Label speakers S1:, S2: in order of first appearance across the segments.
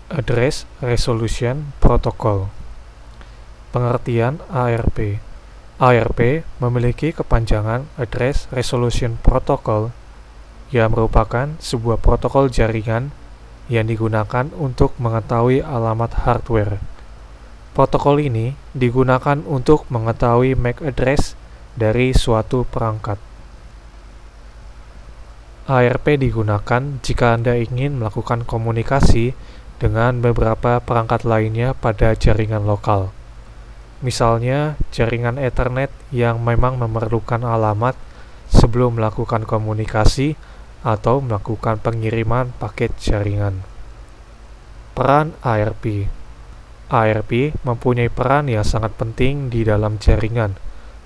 S1: Address Resolution Protocol. Pengertian ARP. ARP memiliki kepanjangan Address Resolution Protocol yang merupakan sebuah protokol jaringan yang digunakan untuk mengetahui alamat hardware. Protokol ini digunakan untuk mengetahui MAC address dari suatu perangkat. ARP digunakan jika Anda ingin melakukan komunikasi dengan beberapa perangkat lainnya pada jaringan lokal. Misalnya, jaringan Ethernet yang memang memerlukan alamat sebelum melakukan komunikasi atau melakukan pengiriman paket jaringan. Peran ARP. ARP mempunyai peran yang sangat penting di dalam jaringan,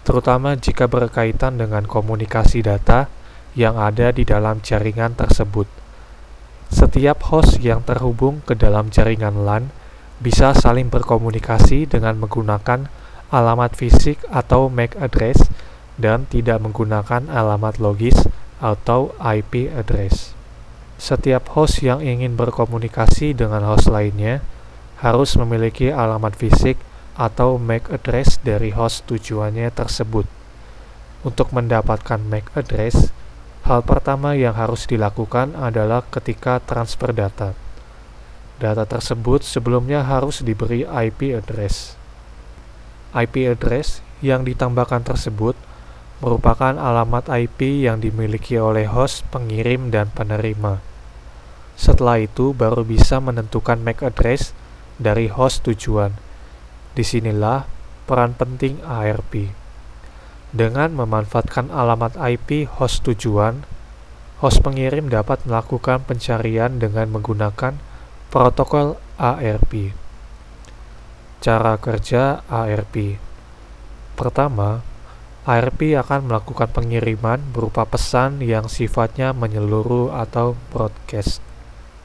S1: terutama jika berkaitan dengan komunikasi data yang ada di dalam jaringan tersebut. Setiap host yang terhubung ke dalam jaringan LAN bisa saling berkomunikasi dengan menggunakan alamat fisik atau MAC address dan tidak menggunakan alamat logis atau IP address. Setiap host yang ingin berkomunikasi dengan host lainnya harus memiliki alamat fisik atau MAC address dari host tujuannya tersebut. Untuk mendapatkan MAC address, hal pertama yang harus dilakukan adalah ketika transfer data. Data tersebut sebelumnya harus diberi IP address. IP address yang ditambahkan tersebut merupakan alamat IP yang dimiliki oleh host pengirim dan penerima. Setelah itu baru bisa menentukan MAC address dari host tujuan. Disinilah peran penting ARP. Dengan memanfaatkan alamat IP host tujuan, host pengirim dapat melakukan pencarian dengan menggunakan protokol ARP. Cara kerja ARP. Pertama, ARP akan melakukan pengiriman berupa pesan yang sifatnya menyeluruh atau broadcast.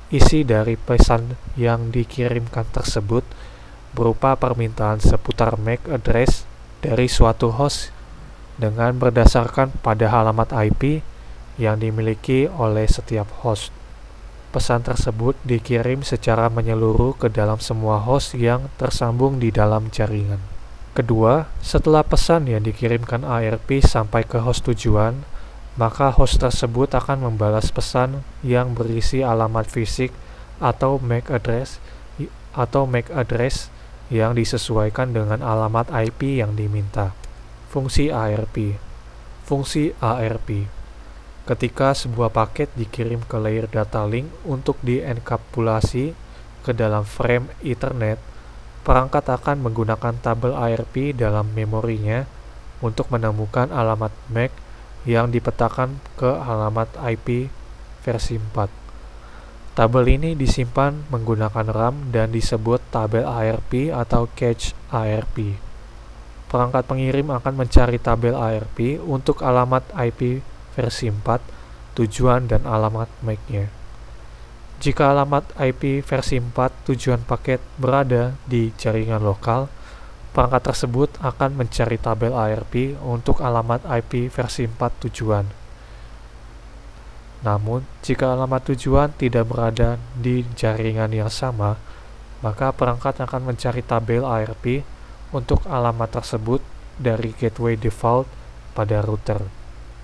S1: Isi dari pesan yang dikirimkan tersebut berupa permintaan seputar MAC address dari suatu host dengan berdasarkan pada alamat IP yang dimiliki oleh setiap host. Pesan tersebut dikirim secara menyeluruh ke dalam semua host yang tersambung di dalam jaringan. Kedua, setelah pesan yang dikirimkan ARP sampai ke host tujuan, maka host tersebut akan membalas pesan yang berisi alamat fisik atau MAC address yang disesuaikan dengan alamat IP yang diminta. Fungsi ARP. Fungsi ARP. Ketika sebuah paket dikirim ke layer data link untuk dienkapsulasi ke dalam frame Ethernet, perangkat akan menggunakan tabel ARP dalam memorinya untuk menemukan alamat MAC yang dipetakan ke alamat IP versi 4. Tabel ini disimpan menggunakan RAM dan disebut tabel ARP atau cache ARP. Perangkat pengirim akan mencari tabel ARP untuk alamat IP versi 4, tujuan dan alamat MAC-nya. Jika alamat IP versi 4 tujuan paket berada di jaringan lokal, perangkat tersebut akan mencari tabel ARP untuk alamat IP versi 4 tujuan. Namun, jika alamat tujuan tidak berada di jaringan yang sama, maka perangkat akan mencari tabel ARP untuk alamat tersebut dari gateway default pada router.